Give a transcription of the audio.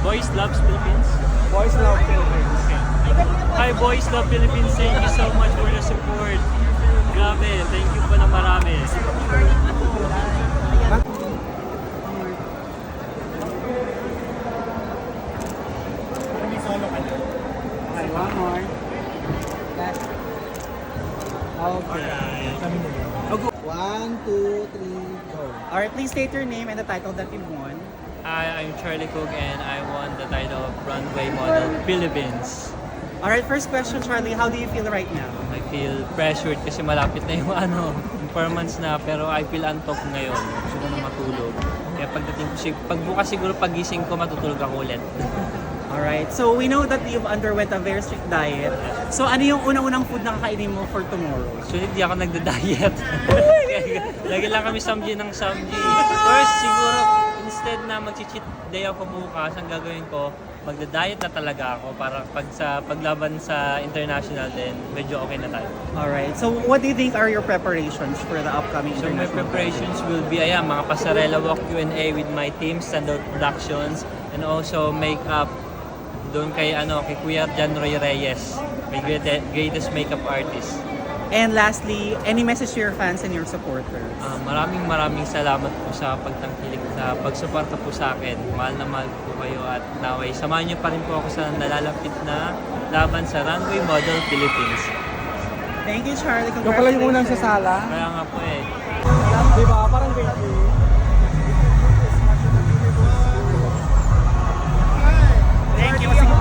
Boys Loves Philippines. Boys Love Philippines. Hi Boys Love Philippines, thank you so much for the support. Grabe, thank you po na marami. Okay, one more. Last. Okay. One, two, three, go. Alright, please state your name and the title that you won. Hi, I'm Charlie Cook and I won the title of Runway Model Philippines. Alright, first question, Charlie. How do you feel right now? I feel pressured kasi malapit na yung performance na, pero I feel antok ngayon. Gusto ko na matulog. Kaya pagdating ko, pagbukas siguro pagising ko, matutulog ako ulit. Alright, so we know that you've underwent a very strict diet. So ano yung unang-unang food na kakainin mo for tomorrow? Actually, di ako nagda-diet. Lagi lang kami samji ng samji. First, siguro, instead na mag-cheat day ako bukas, ang gagawin ko, magda-diet na talaga ako para pag sa paglaban sa international din, medyo okay na tayo. Alright, so what do you think are your preparations for the upcoming So my international? preparations will be, ayan, mga pasarela walk Q&A with my team, Standout Productions, and also makeup doon kay Kuya Jan Roy Reyes, my greatest makeup artist. And lastly, any message to your fans and your supporters? Maraming salamat po sa pagtangkilik, sa pagsuporta po sa akin. Mahal na mahal po kayo at naway samahan niyo pa rin po ako sa nalalapit na laban sa Runway Model Philippines. Thank you, Charlie. Yung pala yung unang sa sala. Kaya nga po eh. Diba? Parang baby. Thank you.